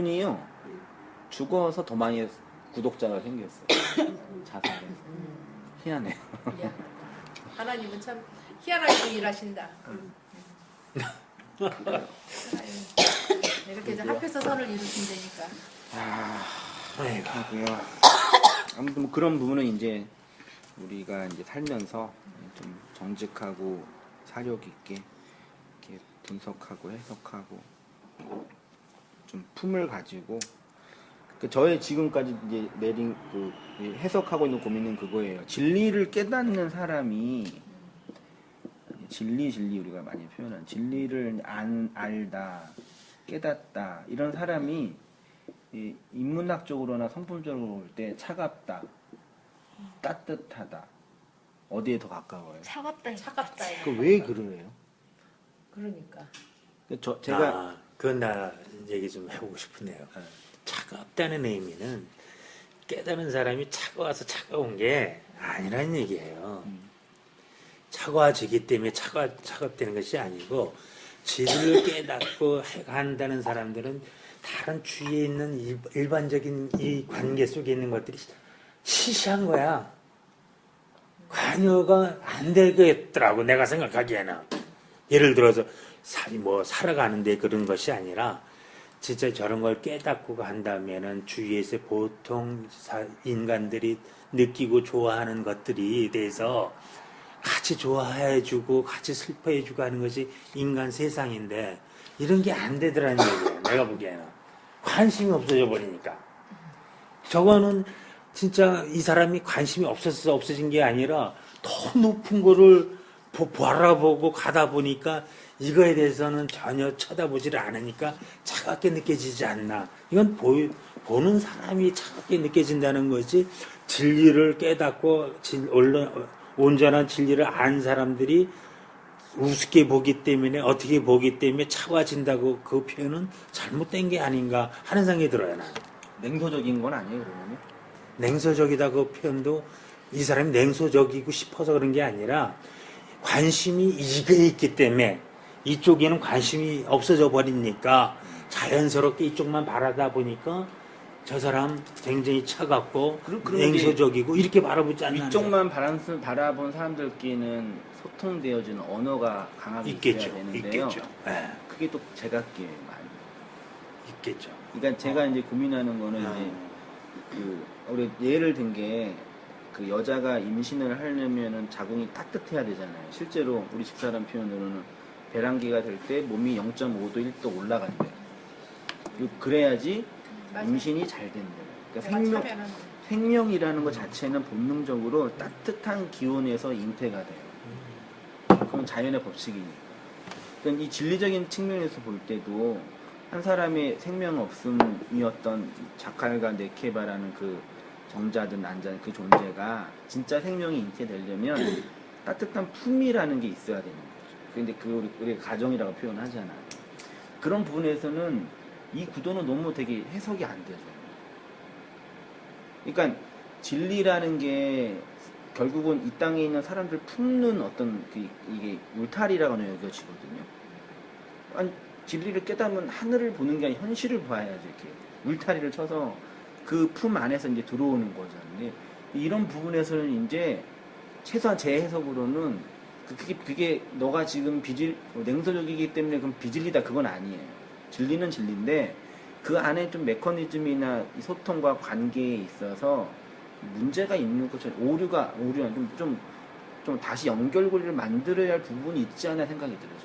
분이요 죽어서 더 많이 구독자가 생겼어요. 자살해서. 희한해요. 하나님은 참 희한하게 일하신다. 이렇게 합해서 선을 이루신다니까. 하고요. 아무튼 뭐 그런 부분은 이제 우리가 이제 살면서 좀 정직하고 사력 있게 이렇게 분석하고 해석하고 좀 품을 가지고 저의 지금까지 이제 내린 그 해석하고 있는 고민은 그거예요. 진리를 깨닫는 사람이 진리 우리가 많이 표현하는 진리를 알다 깨닫다 이런 사람이 인문학적으로나 성품적으로 볼 때 차갑다 따뜻하다 어디에 더 가까워요? 차갑다. 그 왜 그러네요? 그러니까. 제가 그건 나 얘기 좀 해보고 싶으네요. 차갑다는 의미는 깨닫는 사람이 차가워서 차가운 게 아니라는 얘기예요. 차가워지기 때문에 차갑다는 것이 아니고 진리를 깨닫고 한다는 사람들은 다른 주위에 있는 일반적인 이 관계 속에 있는 것들이 시시한 거야. 관여가 안 되겠더라고 내가 생각하기에는. 예를 들어서 살아가는데 그런 것이 아니라 진짜 저런 걸 깨닫고 한다면은 주위에서 보통 인간들이 느끼고 좋아하는 것들이 대해서 같이 좋아해주고 같이 슬퍼해주고 하는 것이 인간 세상인데 이런 게 안 되더라는 얘기예요. 내가 보기에는 관심이 없어져 버리니까. 저거는 진짜 이 사람이 관심이 없어진 게 아니라 더 높은 거를 바라보고 가다 보니까 이거에 대해서는 전혀 쳐다보지를 않으니까 차갑게 느껴지지 않나. 이건 보는 사람이 차갑게 느껴진다는 것이 진리를 깨닫고 온전한 진리를 안 사람들이 우습게 보기 때문에 어떻게 보기 때문에 차가워진다고 그 표현은 잘못된 게 아닌가 하는 생각이 들어요. 나는. 냉소적인 건 아니에요 그러면요? 냉소적이다 그 표현도 이 사람이 냉소적이고 싶어서 그런 게 아니라 관심이 이게 있기 때문에 이쪽에는 관심이 없어져 버리니까 자연스럽게 이쪽만 바라다 보니까 저 사람 굉장히 차갑고 냉소적이고 이렇게 바라보지 않나. 이쪽만 바라본 사람들끼리는 소통되어지는 언어가 강하게 있겠죠. 있어야 되는데요. 있겠죠. 네. 그게 또 제각기에 많이 있겠죠. 그러니까 제가 이제 고민하는 거는 이제 우리 예를 든 게 그 여자가 임신을 하려면은 자궁이 따뜻해야 되잖아요. 실제로 우리 집사람 표현으로는 배란기가 될 때 몸이 0.5도 1도 올라간대요. 그래야지 맞아요. 임신이 잘 된대요. 그러니까 생명이라는 것 자체는 본능적으로 따뜻한 기온에서 잉태가 돼요. 그건 자연의 법칙이니까. 그러니까 이 진리적인 측면에서 볼 때도 한 사람의 생명 없음이었던 자칼과 네케바라는 그 정자든 난자든 그 존재가 진짜 생명이 잉태되려면 따뜻한 품이라는 게 있어야 되는 거죠. 근데 우리 가정이라고 표현하잖아요. 그런 부분에서는 이 구도는 너무 되게 해석이 안 되죠. 그러니까 진리라는 게 결국은 이 땅에 있는 사람들 품는 어떤 이게 울타리라고 여겨지거든요. 아니 진리를 깨닫으면 하늘을 보는 게 아니라 현실을 봐야지 이렇게 울타리를 쳐서 그 품 안에서 이제 들어오는 거죠. 근데 이런 부분에서는 이제 최소한 제 해석으로는 그게 너가 지금 냉소적이기 때문에 그럼 비진리다 그건 아니에요. 진리는 진리인데 그 안에 좀 메커니즘이나 소통과 관계에 있어서 문제가 있는 것처럼 오류가 좀 다시 연결고리를 만들어야 할 부분이 있지 않나 생각이 들어요.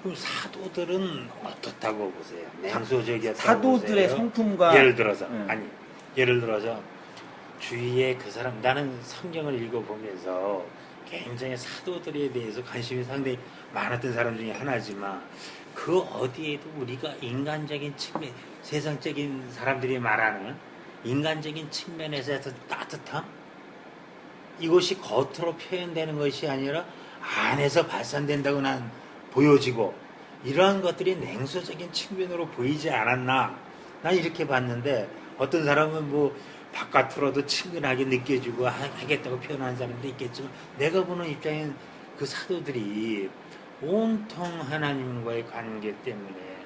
그럼 사도들은 어떻다고 보세요? 냉소적이었다고 사도들의 보세요? 성품과 예를 들어서 주위에 그 사람 나는 성경을 읽어보면서 굉장히 사도들에 대해서 관심이 상당히 많았던 사람 중에 하나지만 그 어디에도 우리가 인간적인 측면 세상적인 사람들이 말하는 인간적인 측면에서 따뜻함 이것이 겉으로 표현되는 것이 아니라 안에서 발산된다고 난 보여지고 이러한 것들이 냉소적인 측면으로 보이지 않았나 난 이렇게 봤는데 어떤 사람은 바깥으로도 친근하게 느껴지고 하겠다고 표현하는 사람도 있겠지만 내가 보는 입장엔 그 사도들이 온통 하나님과의 관계 때문에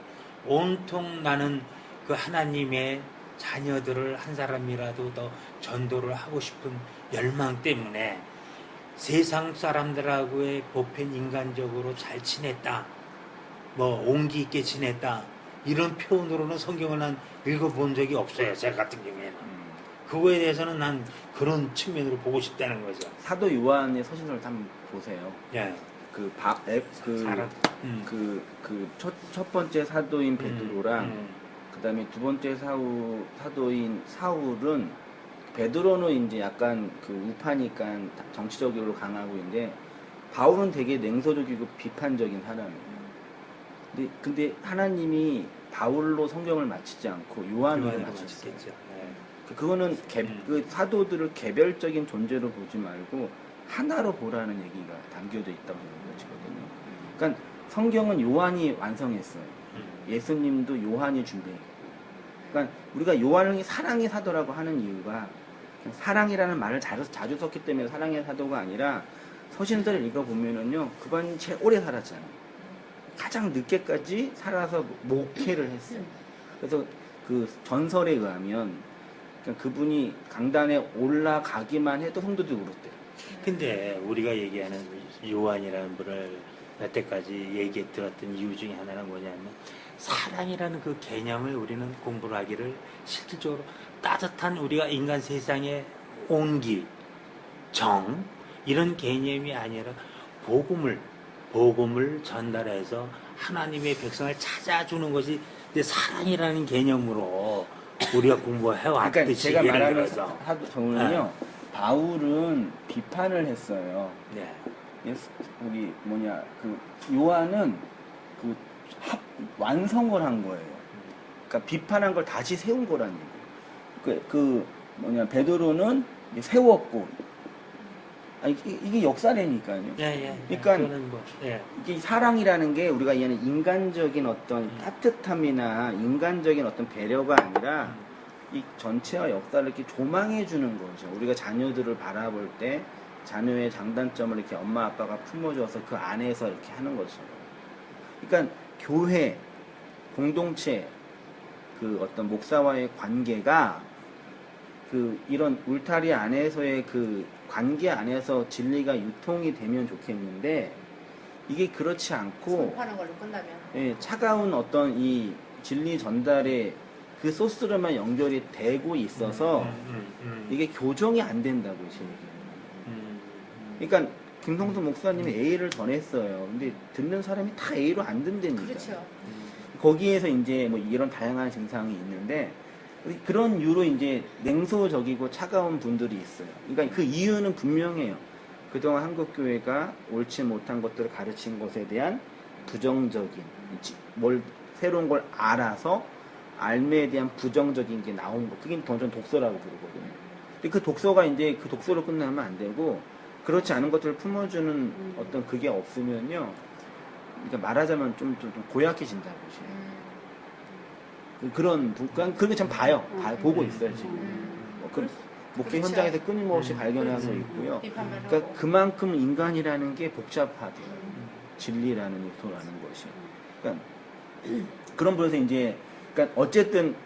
온통 나는 그 하나님의 자녀들을 한 사람이라도 더 전도를 하고 싶은 열망 때문에 세상 사람들하고의 보편 인간적으로 잘 지냈다, 뭐 온기 있게 지냈다, 이런 표현으로는 성경을 난 읽어본 적이 없어요. 제 같은 경우에는. 그거에 대해서는 난 그런 측면으로 보고 싶다는 거죠. 사도 요한의 서신서를 한번 보세요. 예. 첫 번째 사도인 베드로랑 그다음에 두 번째 사도인 사울은, 베드로는 이제 약간 그 우파니까 정치적으로 강하고 있는데 바울은 되게 냉소적이고 비판적인 사람이에요. 근데 하나님이 바울로 성경을 마치지 않고 요한으로 마쳤어요. 그거는 그 사도들을 개별적인 존재로 보지 말고 하나로 보라는 얘기가 담겨져 있다고 생각하거든요. 그러니까 성경은 요한이 완성했어요. 예수님도 요한이 준비했고. 그러니까 우리가 요한을 사랑의 사도라고 하는 이유가 사랑이라는 말을 자주 썼기 때문에 사랑의 사도가 아니라, 서신서를 읽어보면은요, 그분이 제일 오래 살았잖아요. 가장 늦게까지 살아서 목회를 했어요. 그래서 그 전설에 의하면 그분이 강단에 올라가기만 해도 성도들이 울었대요. 근데 우리가 얘기하는 요한이라는 분을 여태까지 얘기 들었던 이유 중에 하나는 뭐냐면, 사랑이라는 그 개념을 우리는 공부를 하기를 실질적으로 따뜻한 우리가 인간 세상의 온기, 정, 이런 개념이 아니라 복음을 전달해서 하나님의 백성을 찾아주는 것이 이제 사랑이라는 개념으로 우리가 공부해왔듯이. 그러니까 제가 예를 말하는 들어서. 저는요, 바울은 비판을 했어요. 네. 우리 요한은 완성을 한 거예요. 그러니까 비판한 걸 다시 세운 거란 얘기예요. 베드로는 세웠고, 아니, 이게 역사라니까요. 예. 그러니까 예. 이게 사랑이라는 게 우리가 이해하는 인간적인 어떤 따뜻함이나 인간적인 어떤 배려가 아니라 이 전체와 역사를 이렇게 조망해 주는 거죠. 우리가 자녀들을 바라볼 때 자녀의 장단점을 이렇게 엄마 아빠가 품어줘서 그 안에서 이렇게 하는 거죠. 그러니까 교회, 공동체, 그 어떤 목사와의 관계가 이런 울타리 안에서의 그 관계 안에서 진리가 유통이 되면 좋겠는데, 이게 그렇지 않고 하는 걸로 끝나면. 예, 차가운 어떤 이 진리 전달에 그 소스로만 연결이 되고 있어서 이게 교정이 안 된다고 지금. 그러니까 김성수 목사님이 A를 전했어요. 근데 듣는 사람이 다 A로 안 듣는다니까. 그렇죠. 거기에서 이제 뭐 이런 다양한 증상이 있는데, 그런 이유로 이제 냉소적이고 차가운 분들이 있어요. 그러니까 그 이유는 분명해요. 그동안 한국교회가 옳지 못한 것들을 가르친 것에 대한 부정적인, 새로운 걸 알아서 알매에 대한 부정적인 게 나온 거. 그게 전 독서라고 부르거든요. 근데 그 독서가 이제 그 독서로 끝나면 안 되고, 그렇지 않은 것들을 품어주는 어떤 그게 없으면요, 그러니까 말하자면 좀 고약해진다고. 그렇게 참 봐요. 보고 있어요, 지금. 목회 그렇죠. 현장에서 끊임없이 발견하고 있고요. 그러니까 그만큼 인간이라는 게 복잡하대요. 진리라는 요소라는 것이. 그러니까 그런 부분에서 이제, 그러니까 어쨌든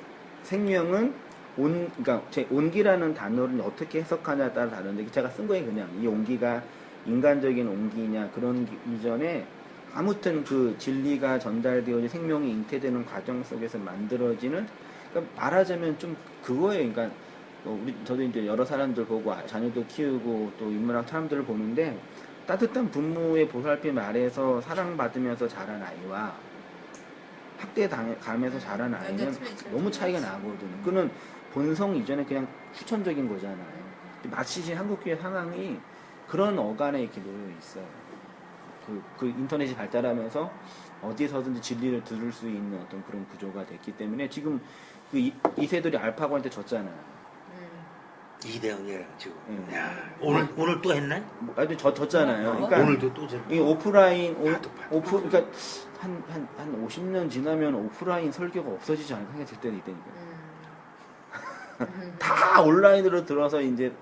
생명은 그러니까 제 온기라는 단어를 어떻게 해석하냐에 따라 다른데, 제가 쓴 거에 그냥 이 온기가 인간적인 온기냐 그런 이전에 아무튼 그 진리가 전달되어져 생명이 잉태되는 과정 속에서 만들어지는, 그러니까 말하자면 좀 그거예요. 그러니까 저도 이제 여러 사람들 보고 자녀도 키우고 또 인문학 사람들을 보는데, 따뜻한 부모의 보살핌 아래에서 사랑받으면서 자란 아이와 학대당하면서 자란 아이는 너무 차이가 나거든요. 그는 본성 이전에 그냥 후천적인 거잖아요. 마치 지금 한국교회 상황이 그런 어간에 이렇게 놓여 있어요. 그 인터넷이 발달하면서 어디서든지 진리를 들을 수 있는 어떤 그런 구조가 됐기 때문에 지금 이 세들이 알파고한테 졌잖아요. 2대0이에요 지금. 네. 야, 오늘 또 했네? 아주 졌잖아요. 그러니까 오늘도 또 졌네. 이 오프라인 그러니까 한 50년 지나면 오프라인 설교가 없어지지 않을까 생각이 들 때도 있다니까요. 다 온라인으로 들어서 이제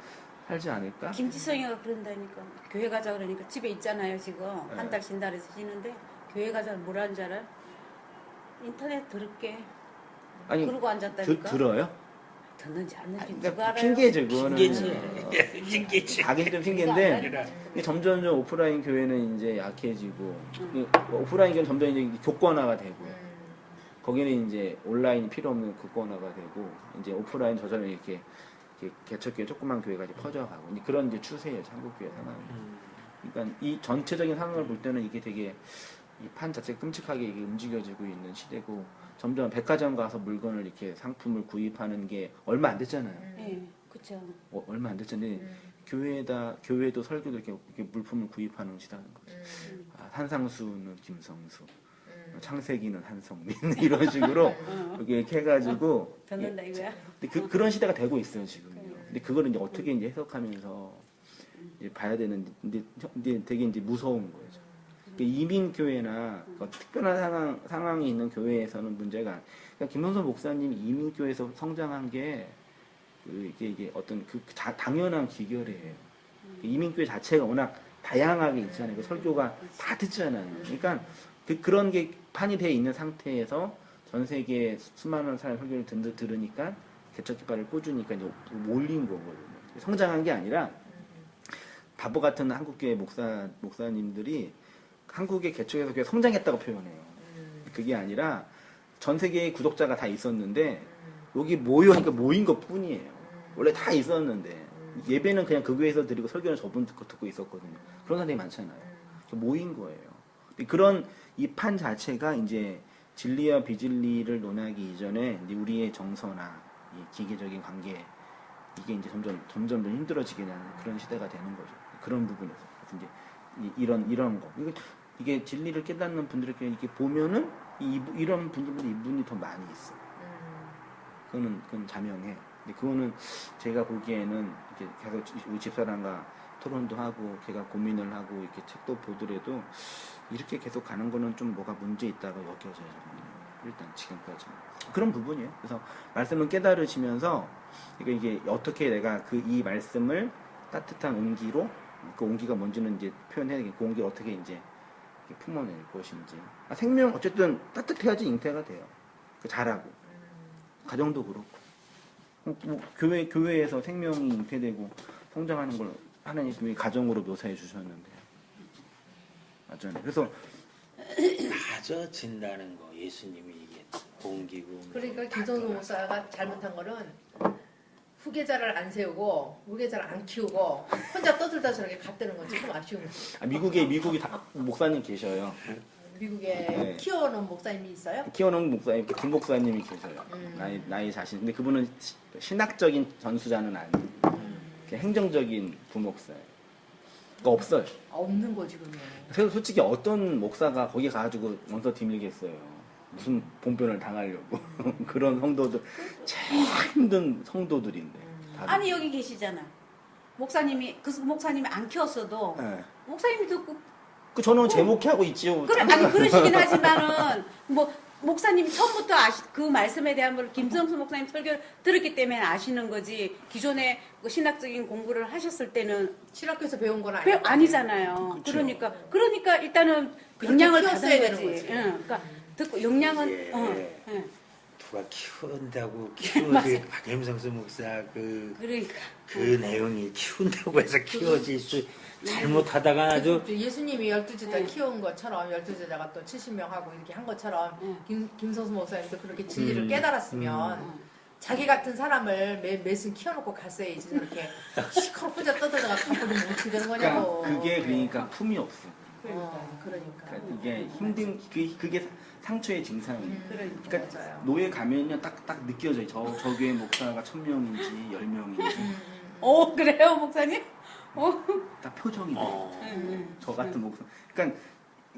살지 않을까? 김지성이가 그런다니까. 교회 가자 그러니까 집에 있잖아요 지금. 네. 한 달 쉰다 그래서 쉬는데 교회 가자 뭐라는 줄 알아? 인터넷 들을게. 아니, 그러고 앉았다니까. 들어요? 듣는지 안 듣는지 그러니까 누가 알아요? 핑계죠, 그거는. 핑계지. 핑계지. 가긴 좀 핑계인데 근데 점점 오프라인 교회는 이제 약해지고 오프라인 교회는 점점 이제 교권화가 되고요. 거기는 이제 온라인이 필요 없는 교권화가 되고 이제 오프라인 저절로 이렇게 개척교회 조그만 교회가 이제 퍼져가고 이제 그런 이제 추세예요, 한국 교회 상황이. 그러니까 이 전체적인 상황을 볼 때는 이게 되게 이 판 자체가 끔찍하게 이게 움직여지고 있는 시대고 점점 백화점 가서 물건을 이렇게 상품을 구입하는 게 얼마 안 됐잖아요. 예, 그렇죠. 얼마 안 됐잖아요. 교회도 설교도 이렇게 물품을 구입하는 시대인 거죠. 한상수는 김성수, 창세기는 한성민 이런 식으로 이렇게 해가지고 듣는다 이거야. 근데 그런 시대가 되고 있어요 지금요. 근데 그걸 이제 어떻게 이제 해석하면서 이제 봐야 되는데 근데 되게 이제 무서운 거죠. 이민 교회나 특별한 상황이 있는 교회에서는 문제가 그러니까 김성수 목사님이 이민 교회에서 성장한 게 이게 어떤 당연한 기결이에요. 이민 교회 자체가 워낙 다양하게 있잖아요. 그 설교가 다 듣잖아요. 그러니까 그런 게 판이 돼 있는 상태에서 전 세계 수많은 사람 설교를 들으니까 개척기파를 꽂으니까 이제 몰린 거거든요. 성장한 게 아니라 바보 같은 한국교회 목사님들이 한국의 개척에서 그게 성장했다고 표현해요. 그게 아니라 전 세계의 구독자가 다 있었는데 여기 모이니까 모인 것 뿐이에요. 원래 다 있었는데 예배는 그냥 그 교회에서 드리고 설교는 저분 듣고 있었거든요. 그런 사람들이 많잖아요. 모인 거예요. 그런 이 판 자체가 이제 진리와 비진리를 논하기 이전에 이제 우리의 정서나 이 기계적인 관계 이게 이제 점점 더 힘들어지게 되는 그런 시대가 되는 거죠. 그런 부분에서 그래서 이제 이런 거 이게 진리를 깨닫는 분들에게 이렇게 보면은 이런 분들보다 이분이 더 많이 있어. 그건 자명해. 근데 그거는 제가 보기에는 이렇게 계속 우리 집사람과 토론도 하고 걔가 고민을 하고 이렇게 책도 보더라도 이렇게 계속 가는 거는 좀 뭐가 문제 있다고 여겨져요. 일단 지금까지 그런 부분이에요. 그래서 말씀을 깨달으시면서 이게 어떻게 내가 이 말씀을 따뜻한 온기로 그 온기가 뭔지는 이제 표현해야 되겠고 그 온기를 어떻게 이제 품어낼 것인지 생명 어쨌든 따뜻해야지 잉태가 돼요. 잘하고 가정도 그렇고 교회에서 생명이 잉태되고 성장하는 걸 하나님이 가정으로 묘사해 주셨는데 맞잖아요. 그래서 다져진다는 거 예수님이 얘기했죠. 옮기고 그러니까 김성수 목사가 잘못한 거는 후계자를 안 세우고 후계자를 안 키우고 혼자 떠들다 저렇게 갔다는 건 조금 아쉬운 거죠. 미국이 다 목사님 계셔요. 미국에 네. 키워놓은 목사님이 있어요? 키워놓은 목사님, 김목사님이 계셔요. 나이 자신. 근데 그분은 신학적인 전수자는 아니에요. 행정적인 부목사예요. 그러니까 없어요. 없는 거 지금요. 그래서 솔직히 어떤 목사가 거기 가가지고 원서 디밀겠어요. 무슨 본변을 당하려고. 그런 성도들, 제일 힘든 성도들인데. 다들. 아니 여기 계시잖아. 목사님이 안 키웠어도 네. 목사님이 듣고 저는 제 목회하고 있지요. 그래 아니 그러시긴 하지만은 뭐 목사님이 처음부터 그 말씀에 대한 걸 김성수 목사님 설교를 들었기 때문에 아시는 거지 기존에 그 신학적인 공부를 하셨을 때는 신학교에서 배운 건 아니잖아요. 그쵸. 그러니까 일단은 그렇게 영향을 키웠어야 받은 되는 거지. 거지. 응, 그러니까 듣고 영향은 예. 누가 키우지 박ем성수 목사 그러니까 그 내용이 키운다고 해서 키워질 수 잘못하다가 아주 예수님이 12제자 키운 것처럼 12제자가 또 70명 하고 이렇게 한 것처럼 김성수 목사님도 그렇게 진리를 깨달았으면 자기 같은 사람을 매순 키워놓고 갔어야지 저렇게 시커 혼자 떠들다가 가버리면 어떻게 되는 거냐고. 그러니까 품이 없어. 그러니까. 이게 힘든 그게 상처의 증상이에요. 그러니까 맞아요. 노예 가면요 딱 느껴져요. 저 교회 목사가 1000명인지 10명인지 그래요 목사님? 딱 표정이 돼요. 저 같은 목사. 그러니까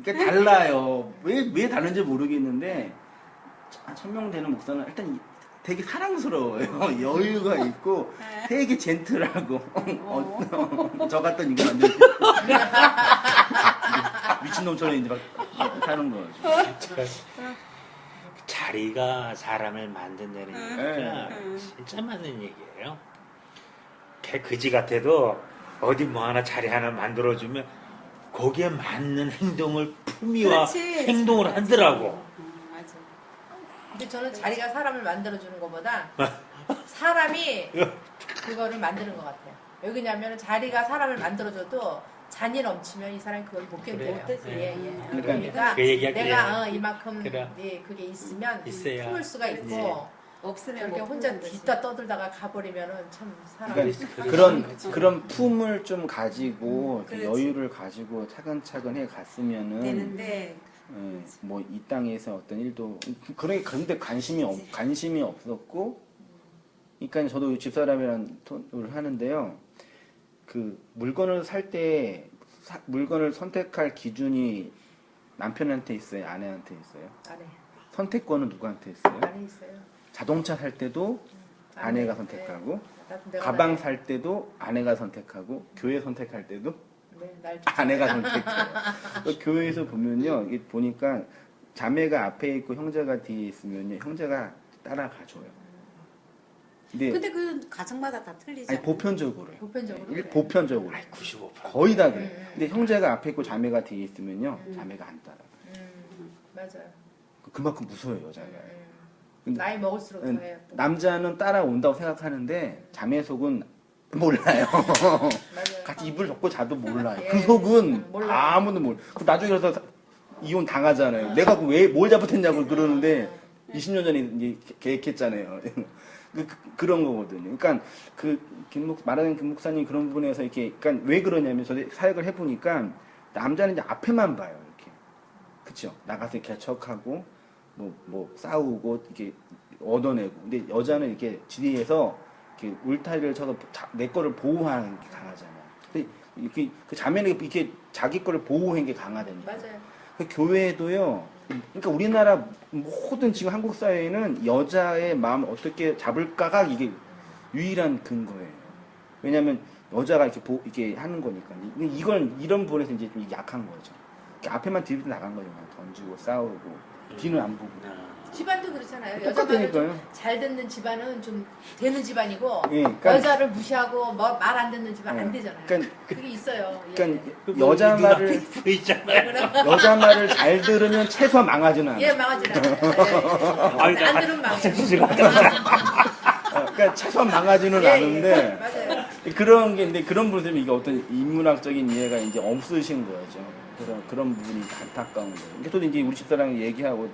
달라요. 왜 다른지 모르겠는데 1000명 되는 목사는 일단 되게 사랑스러워요. 여유가 있고 되게 젠틀하고 저 같은 이거 완전 미친놈처럼 이제 막 사는 거죠. 자리가 사람을 만든다는 얘기가 진짜 맞는 얘기예요. 걔 그지 같아도 어디 뭐 하나 자리 하나 만들어주면 거기에 맞는 행동을 품위와 그렇지. 행동을 하더라고. 맞아. 근데 저는 자리가 사람을 만들어주는 것보다 사람이 그거를 만드는 것 같아요. 왜 그러냐면 자리가 사람을 만들어줘도 잔이 넘치면 이 사람이 그걸 못 견뎌요. 그래요? 예, 예. 그러니까 그러니까 그 얘기가 내가 이만큼 그래. 예, 그게 있으면 있어야. 품을 수가 있고 없으면 이렇게 못 혼자 푸는 거지. 뒤따 떠들다가 가버리면은 참 사람이 그러니까 그런 품을 좀 가지고 이렇게 그렇지. 여유를 가지고 차근차근 해 갔으면은 되는데 뭐 이 땅에서 어떤 일도 그런데 관심이 없었고, 그러니까 저도 집사람이랑 토를 하는데요. 그 물건을 살 때 물건을 선택할 기준이 남편한테 있어요, 아내한테 있어요. 안에 선택권은 누구한테 있어요? 안에 있어요. 자동차 살 때도 아내가 네. 선택하고, 나도 내가 가방 날- 살 때도 아내가 선택하고, 교회 선택할 때도 네, 날 아내가 선택해요. 그 교회에서 보면요, 이게 보니까 자매가 앞에 있고 형제가 뒤에 있으면요, 형제가 따라가줘요. 근데 그 가정마다 다 틀리잖아. 아니 보편적으로. 보편적으로 그래. 보편적으로. 95%. 거의 다 그래. 근데 형제가 앞에 있고 자매가 뒤에 있으면요, 자매가 안 따라. 맞아요. 그만큼 무서워요, 여자가. 근데 나이 먹을수록 더 해요. 또. 남자는 따라온다고 생각하는데 자매 속은 몰라요. 맞아요. 같이 이불 덮고 자도 몰라요. 예. 그 속은 몰라요. 아무도 몰라. 그 나중에 가서 이혼 당하잖아요. 내가 왜 뭘 잘못했냐고 그러는데 20년 전에 이제 계획했잖아요. 그런 거거든요. 그러니까 말하는 김 목사님 그런 부분에서 이렇게, 그러니까 왜 그러냐면 저도 사역을 해보니까 남자는 이제 앞에만 봐요. 이렇게. 그쵸? 나가서 개척하고 뭐 싸우고 이렇게 얻어내고. 근데 여자는 이렇게 뒤에서 이렇게 울타리를 쳐서 내 거를 보호하는 게 강하잖아요. 근데 이렇게 그 자매는 이렇게 자기 거를 보호하는 게 강하다니까. 맞아요. 그 교회도요. 그러니까 우리나라 모든 지금 한국 사회에는 여자의 마음을 어떻게 잡을까가 이게 유일한 근거예요. 왜냐하면 여자가 이렇게 하는 거니까. 이런 부분에서 이제 좀 약한 거죠. 이렇게 앞에만 뒤로 나간 거죠. 그냥 던지고 싸우고 뒤는 안 보고. 집안도 그렇잖아요. 여자가 똑같으니까요. 잘 듣는 집안은 좀 되는 집안이고 예, 그러니까- 여자를 무시하고 말 안 듣는 집안 안 되잖아요. 그러니까- 그게 있어요. 그러니까 예. 여자 말을 있잖아요. 여자 말을 잘 들으면 최소한 망하지는 않아요. 예, 망하지 않아요. 안 들으면 망해요. 그러니까 최소한 망하지는 예, 않은데 맞아요. 그런 게 근데 그런 부분 때문에 이게 어떤 인문학적인 이해가 이제 없으신 거죠. 그런 부분이 안타까운 거예요. 그러니까 저도 이제 우리 집사랑 얘기하고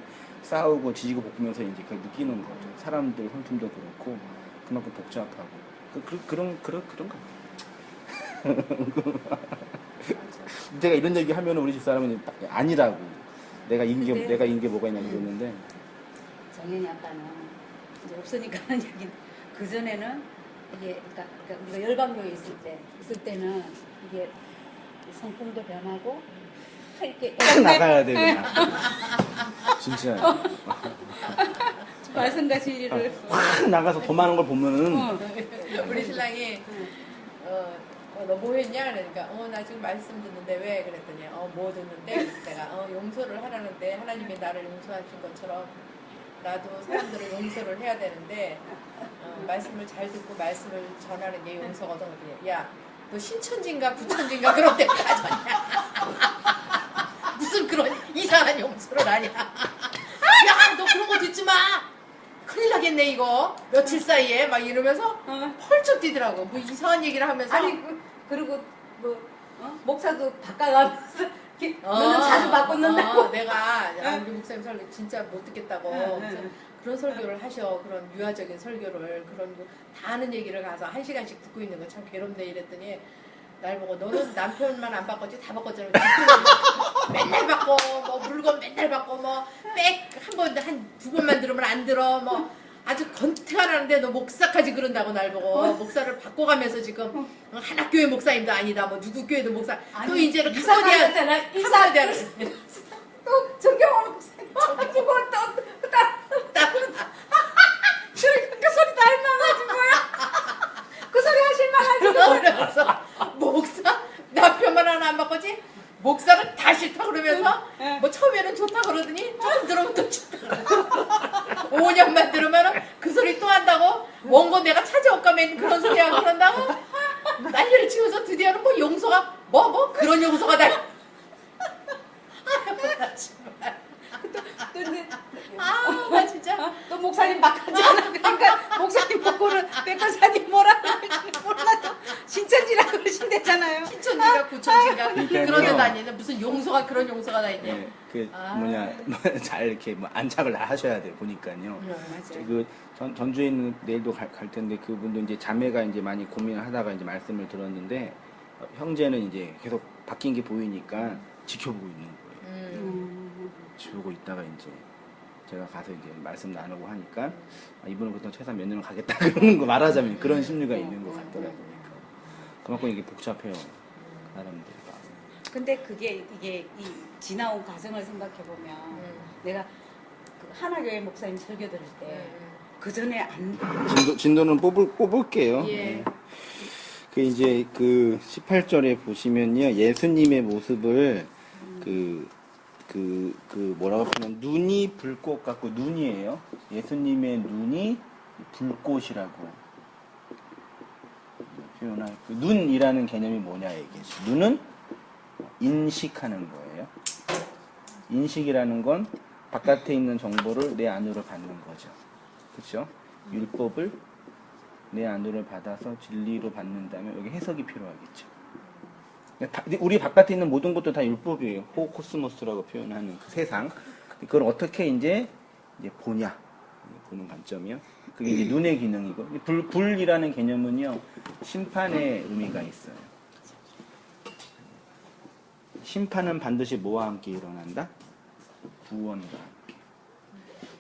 싸우고 지지고 볶으면서 이제 그걸 느끼는 거죠. 사람들 혼tum도 그렇고 그만큼 복잡하고 그런 거. 제가 이런 얘기 하면 우리 집사람은 아니라고 내가 이긴 게 뭐가 있냐고 그러는데 정현이 아빠는 이제 없으니까 하는 얘기는 그 전에는 이게 그러니까 우리가 열방교회 있을 때는 이게 성품도 변하고 이렇게 딱 나가야 돼 그냥. 진짜 말씀과 진리를 확 나가서 더 많은 걸 보면은 우리 신랑이 너 뭐 했냐? 그러니까 나 지금 말씀 듣는데 왜? 그랬더니 뭐 듣는데? 그래서 내가 용서를 하라는데 하나님이 나를 용서하신 것처럼 나도 사람들을 용서를 해야 되는데 말씀을 잘 듣고 말씀을 전하는 게 용서거든. 그랬더니 야, 너 신천지인가 구천지인가 그런 데 가졌냐? 무슨 그런 이상한 용서를 하냐? 야, 너 그런 거 듣지 마. 큰일 나겠네 이거. 며칠 사이에 막 이러면서 펄쩍 뛰더라고. 뭐 이상한 얘기를 하면서. 아니 그리고 뭐 목사도 바꿔가면서 너는 자주 바꿨는다고. 내가 우리 목사님 설교 진짜 못 듣겠다고. 그래서 그런 설교를 하셔. 그런 유아적인 설교를 그런 거 다 하는 얘기를 가서 1시간씩 듣고 있는 거 참 괴롭네 이랬더니 날 보고 너는 남편만 안 바꿨지 다 바꿨잖아. 맨날 바꿔. 뭐 물건 맨날 바꿔. 뭐 백 한 두 번만 들으면 안 들어. 뭐 아주 건태하는데 너 목사까지 그런다고 날 보고 목사를 바꿔가면서 지금 한 학교의 목사님도 아니다. 뭐 누구 교회도 목사. 또 이제는 이사가잖아. 이사대학 또 정경호 목사님 가지고 그 소리 다 할만하지 뭐야? 그 소리 하실 만하지. 그러면서 목사 남편만 하나 안 바꿨지? 목사를 다 싫다 그러면서 뭐 처음에는 좋다 그러더니 조금 들으면 또 싫다. 5년만 들으면 그 소리 또 한다고 원고 내가 찾아올까 맨 그런 소리 하고 그런다고 난리를 치면서 드디어는 뭐 용서가 뭐 그런 용서가 날. 나 진짜 백과사님 뭐라 그러는지 몰라도 신천지라고 그러신대잖아요. 신천지가 구천지가 그러니까요. 그런 데 다니는 무슨 용서가 그런 용서가 다 있냐. 예, 그 아. 잘 이렇게 뭐 안착을 다 하셔야 돼요. 보니까요. 맞아요. 그 전주에 있는 내일도 갈 텐데 그분도 이제 자매가 이제 많이 고민을 하다가 이제 말씀을 들었는데 형제는 이제 계속 바뀐 게 보이니까 지켜보고 있는 거예요. 지켜보고 있다가 이제 제가 가서 이제 말씀 나누고 하니까 이분은 보통 최소한 몇 년은 가겠다 그러는 거 말하자면 그런 심리가 있는 것 같더라고요. 그만큼 이게 복잡해요. 사람들과. 근데 그게 이게 이 지나온 과정을 생각해 보면 내가 그 하나교회 목사님 설교 들을 때 그 전에 안 진도는 뽑을게요. 예. 그 이제 그 18절에 보시면요. 예수님의 모습을 뭐라고 표현 눈이 불꽃 같고 눈이에요. 예수님의 눈이 불꽃이라고 표현할 그 눈이라는 개념이 뭐냐 얘기죠. 눈은 인식하는 거예요. 인식이라는 건 바깥에 있는 정보를 내 안으로 받는 거죠. 그렇죠? 율법을 내 안으로 받아서 진리로 받는다면 여기 해석이 필요하겠죠. 우리 바깥에 있는 모든 것도 다 율법이에요. 코스모스라고 표현하는 그 세상. 그걸 어떻게 이제 보냐. 보는 관점이요. 그게 이제 눈의 기능이고. 불이라는 개념은요, 심판의 의미가 있어요. 심판은 반드시 뭐와 함께 일어난다? 구원과 함께.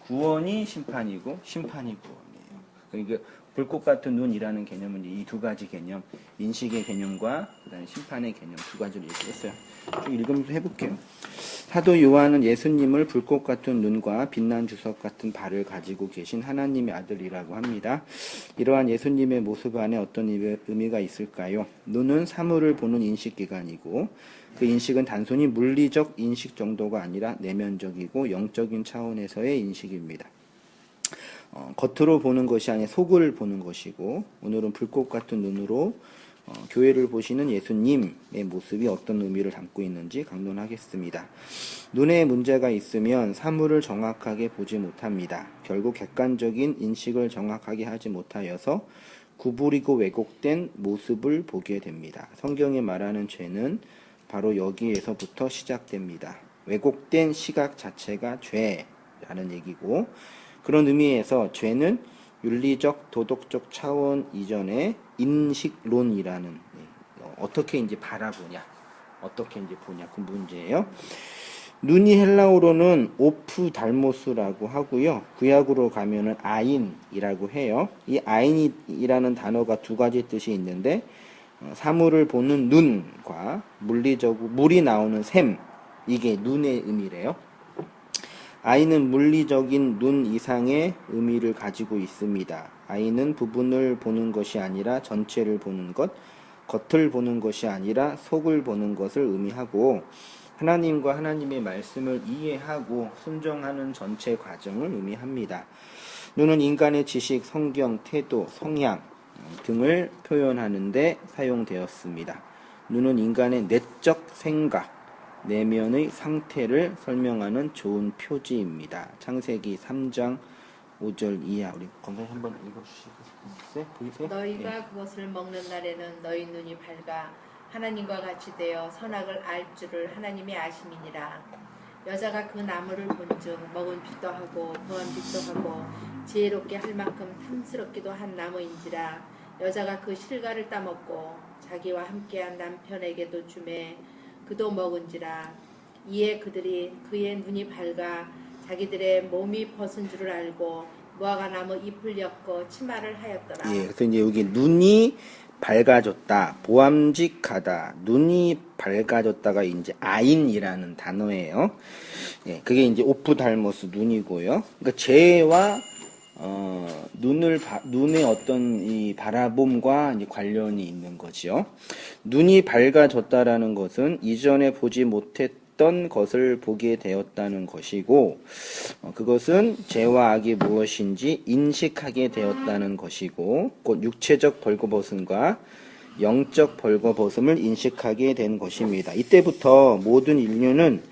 구원이 심판이고, 심판이 구원이에요. 그러니까 불꽃 같은 눈이라는 개념은 이 두 가지 개념, 인식의 개념과 그다음에 심판의 개념 두 가지를 얘기했어요. 좀 읽으면서 해볼게요. 사도 요한은 예수님을 불꽃 같은 눈과 빛난 주석 같은 발을 가지고 계신 하나님의 아들이라고 합니다. 이러한 예수님의 모습 안에 어떤 의미가 있을까요? 눈은 사물을 보는 인식기관이고 그 인식은 단순히 물리적 인식 정도가 아니라 내면적이고 영적인 차원에서의 인식입니다. 겉으로 보는 것이 아니라 속을 보는 것이고 오늘은 불꽃 같은 눈으로 교회를 보시는 예수님의 모습이 어떤 의미를 담고 있는지 강론하겠습니다. 눈에 문제가 있으면 사물을 정확하게 보지 못합니다. 결국 객관적인 인식을 정확하게 하지 못하여서 구부리고 왜곡된 모습을 보게 됩니다. 성경이 말하는 죄는 바로 여기에서부터 시작됩니다. 왜곡된 시각 자체가 죄라는 얘기고 그런 의미에서 죄는 윤리적, 도덕적 차원 이전의 인식론이라는 어떻게 이제 바라보냐, 어떻게 이제 보냐 그 문제예요. 눈이 헬라어로는 오프달모스라고 하고요. 구약으로 가면은 아인이라고 해요. 이 아인이라는 단어가 두 가지 뜻이 있는데 사물을 보는 눈과 물리적으로 물이 나오는 샘 이게 눈의 의미래요. 아이는 물리적인 눈 이상의 의미를 가지고 있습니다. 아이는 부분을 보는 것이 아니라 전체를 보는 것, 겉을 보는 것이 아니라 속을 보는 것을 의미하고 하나님과 하나님의 말씀을 이해하고 순종하는 전체 과정을 의미합니다. 눈은 인간의 지식, 성경, 태도, 성향 등을 표현하는 데 사용되었습니다. 눈은 인간의 내적 생각, 내면의 상태를 설명하는 좋은 표지입니다. 창세기 3장 5절 이하 우리 권사님 한번 읽어주시겠어요? 보이세요? 너희가 그것을 먹는 날에는 너희 눈이 밝아 하나님과 같이 되어 선악을 알 줄을 하나님이 아심이니라. 여자가 그 나무를 본즉 먹은 빛도 하고 더한 빛도 하고 지혜롭게 할 만큼 탐스럽기도 한 나무인지라. 여자가 그 실과를 따먹고 자기와 함께한 남편에게도 주매 그도 먹은지라. 이에 그들이 그의 눈이 밝아 자기들의 몸이 벗은 줄을 알고 무화과 나무 잎을 엮어 치마를 하였더라. 예, 그래서 이제 여기 눈이 밝아졌다, 보암직하다, 눈이 밝아졌다가 이제 아인이라는 단어예요. 예, 그게 이제 오프달모스 눈이고요. 그러니까 죄와 눈의 어떤 이 바라봄과 이제 관련이 있는 거죠. 눈이 밝아졌다라는 것은 이전에 보지 못했던 것을 보게 되었다는 것이고, 그것은 죄와 악이 무엇인지 인식하게 되었다는 것이고, 곧 육체적 벌거벗음과 영적 벌거벗음을 인식하게 된 것입니다. 이때부터 모든 인류는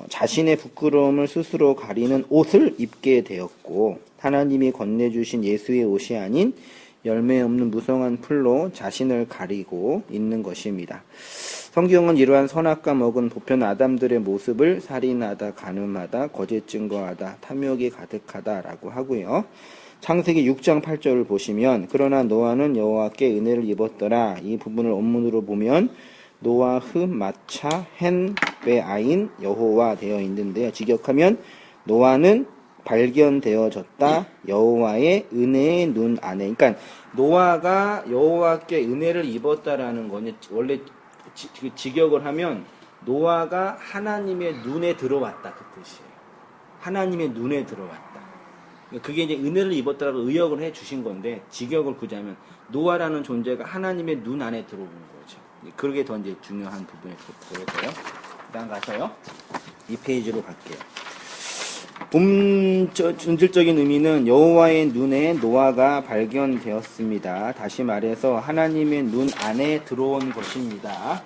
자신의 부끄러움을 스스로 가리는 옷을 입게 되었고 하나님이 건네주신 예수의 옷이 아닌 열매 없는 무성한 풀로 자신을 가리고 있는 것입니다. 성경은 이러한 선악과 먹은 보편 아담들의 모습을 살인하다, 간음하다, 거짓 증거하다, 탐욕이 가득하다라고 하고요. 창세기 6장 8절을 보시면 그러나 노아는 여호와께 은혜를 입었더라. 이 부분을 원문으로 보면 노아흐 마차 헨 베아인 여호와 되어 있는데요. 직역하면 노아는 발견되어졌다. 여호와의 은혜의 눈 안에. 그러니까 노아가 여호와께 은혜를 입었다라는 거는 원래 직역을 하면 노아가 하나님의 눈에 들어왔다 그 뜻이에요. 하나님의 눈에 들어왔다. 그게 이제 은혜를 입었다라고 의역을 해 주신 건데 직역을 구자면 노아라는 존재가 하나님의 눈 안에 들어오는 거죠. 그게 더 이제 중요한 부분이 보여서요. 그다음 가서요. 이 페이지로 갈게요. 본질적인 의미는 여호와의 눈에 노아가 발견되었습니다. 다시 말해서 하나님의 눈 안에 들어온 것입니다.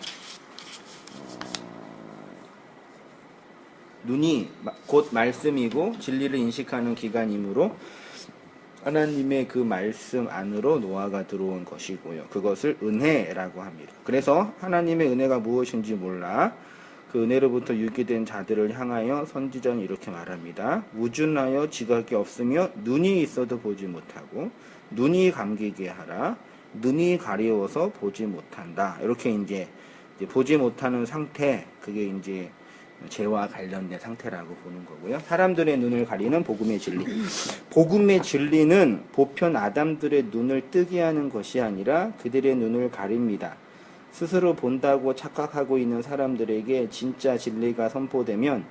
눈이 곧 말씀이고 진리를 인식하는 기관이므로 하나님의 그 말씀 안으로 노아가 들어온 것이고요. 그것을 은혜라고 합니다. 그래서 하나님의 은혜가 무엇인지 몰라 그 은혜로부터 유기된 자들을 향하여 선지자는 이렇게 말합니다. 우준하여 지각이 없으며 눈이 있어도 보지 못하고 눈이 감기게 하라. 눈이 가려워서 보지 못한다. 이렇게 이제 보지 못하는 상태, 그게 이제 죄와 관련된 상태라고 보는 거고요. 사람들의 눈을 가리는 복음의 진리. 복음의 진리는 보편 아담들의 눈을 뜨게 하는 것이 아니라 그들의 눈을 가립니다. 스스로 본다고 착각하고 있는 사람들에게 진짜 진리가 선포되면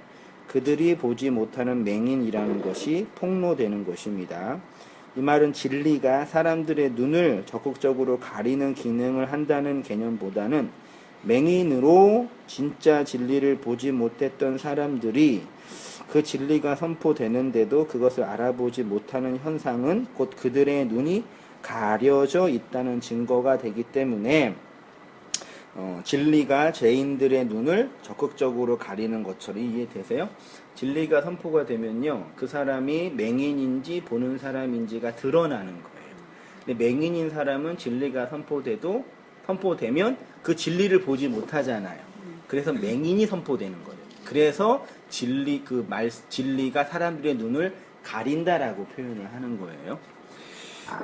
그들이 보지 못하는 맹인이라는 것이 폭로되는 것입니다. 이 말은 진리가 사람들의 눈을 적극적으로 가리는 기능을 한다는 개념보다는 맹인으로 진짜 진리를 보지 못했던 사람들이 그 진리가 선포되는데도 그것을 알아보지 못하는 현상은 곧 그들의 눈이 가려져 있다는 증거가 되기 때문에 진리가 죄인들의 눈을 적극적으로 가리는 것처럼 이해되세요? 진리가 선포가 되면요, 그 사람이 맹인인지 보는 사람인지가 드러나는 거예요. 근데 맹인인 사람은 진리가 선포되면 그 진리를 보지 못하잖아요. 그래서 맹인이 선포되는 거예요. 그래서 진리가 사람들의 눈을 가린다라고 표현을 하는 거예요.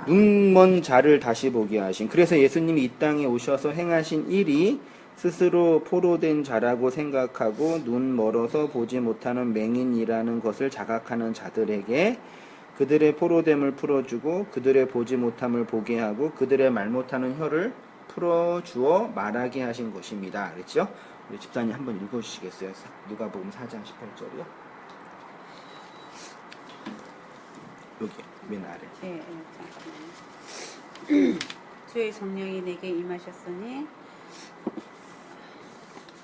눈먼 자를 다시 보게 하신. 그래서 예수님이 이 땅에 오셔서 행하신 일이 스스로 포로된 자라고 생각하고 눈 멀어서 보지 못하는 맹인이라는 것을 자각하는 자들에게 그들의 포로됨을 풀어주고 그들의 보지 못함을 보게 하고 그들의 말 못하는 혀를 풀어주어 말하게 하신 것입니다. 그렇죠? 우리 집사님 한번 읽어주시겠어요? 누가복음 4장 18절이요. 여기 맨 아래. 네, 잠깐만요. 주의 성령이 내게 임하셨으니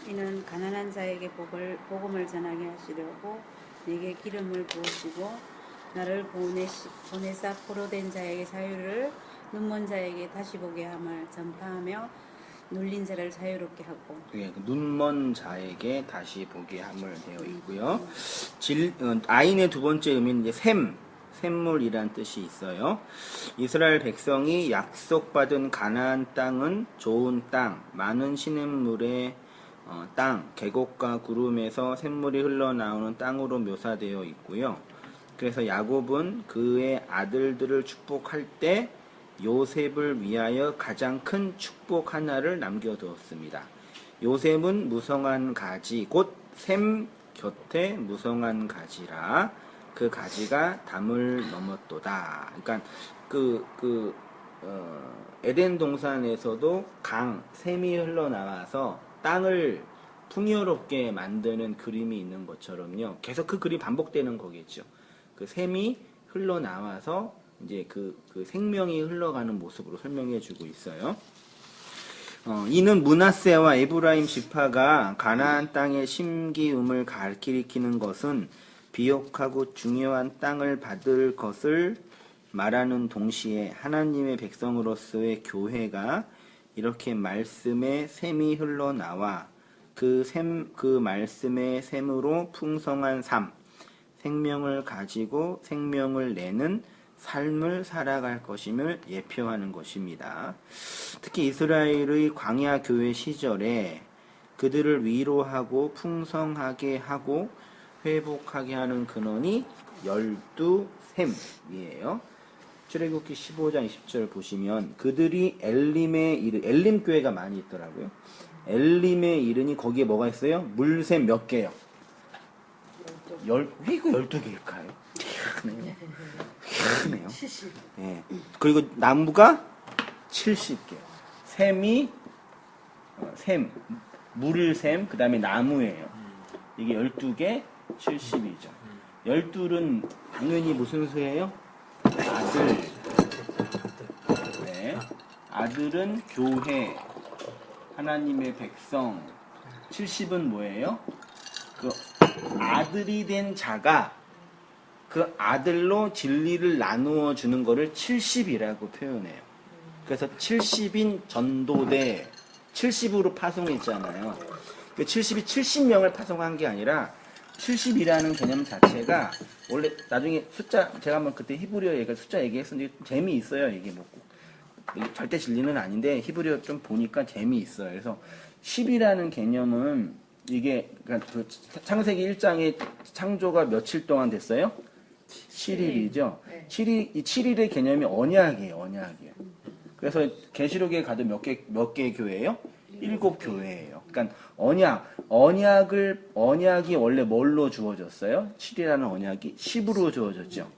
이는 가난한 자에게 복음을 전하게 하시려고 내게 기름을 부으시고 나를 보내사 포로된 자에게 자유를 눈먼 자에게 다시 보게 함을 전파하며 눌린 자를 자유롭게 하고. 예, 눈먼 자에게 다시 보게 함을 되어 있고요. 아인의 두 번째 의미는 이제 샘물이란 뜻이 있어요. 이스라엘 백성이 약속받은 가나안 땅은 좋은 땅, 많은 시냇물의 땅, 계곡과 구름에서 샘물이 흘러나오는 땅으로 묘사되어 있고요. 그래서 야곱은 그의 아들들을 축복할 때 요셉을 위하여 가장 큰 축복 하나를 남겨두었습니다. 요셉은 무성한 가지, 곧 샘 곁에 무성한 가지라 그 가지가 담을 넘었도다. 그러니까 에덴 동산에서도 샘이 흘러나와서 땅을 풍요롭게 만드는 그림이 있는 것처럼요. 계속 그 그림이 반복되는 거겠죠. 그 샘이 흘러나와서 이제 그 생명이 흘러가는 모습으로 설명해 주고 있어요. 이는 므낫세와 에브라임 지파가 가나안 땅의 심기음을 가리키는 것은 비옥하고 중요한 땅을 받을 것을 말하는 동시에 하나님의 백성으로서의 교회가 이렇게 말씀의 샘이 흘러나와 그 말씀의 샘으로 풍성한 삶, 생명을 가지고 생명을 내는 삶을 살아갈 것임을 예표하는 것입니다. 특히 이스라엘의 광야 교회 시절에 그들을 위로하고 풍성하게 하고 회복하게 하는 근원이 12셈이에요. 출애굽기 15장 20절 보시면 그들이 엘림 교회가 많이 있더라고요. 엘림에 이르니 거기에 뭐가 있어요? 물샘 몇 개요? 왜 이거 12개일까요? 크네요. 크네요. 70. 네. 그리고 나무가 70개. 샘이 물샘, 그 다음에 나무예요. 이게 12개, 70이죠. 12은 당연히 무슨 수예요? 아들. 네. 아들은 교회, 하나님의 백성. 70은 뭐예요? 그 아들이 된 자가 그 아들로 진리를 나누어 주는 거를 70이라고 표현해요. 그래서 70인 전도대 70으로 파송했잖아요. 그 70이 70명을 파송한 게 아니라 70이라는 개념 자체가 원래 나중에 숫자 제가 한번 그때 히브리어 숫자 얘기했었는데 재미있어요. 이게 뭐 이게 절대 진리는 아닌데 히브리어 좀 보니까 재미있어요. 그래서 10이라는 개념은 이게 그러니까 그 창세기 1장에 창조가 며칠 동안 됐어요? 7일이죠. 네. 7일의 개념이 언약이에요. 언약이에요. 그래서 계시록에 가도 몇 개 교회예요? 7교회예요. 그러니까 언약이 원래 뭘로 주어졌어요? 7이라는 언약이 10으로 주어졌죠.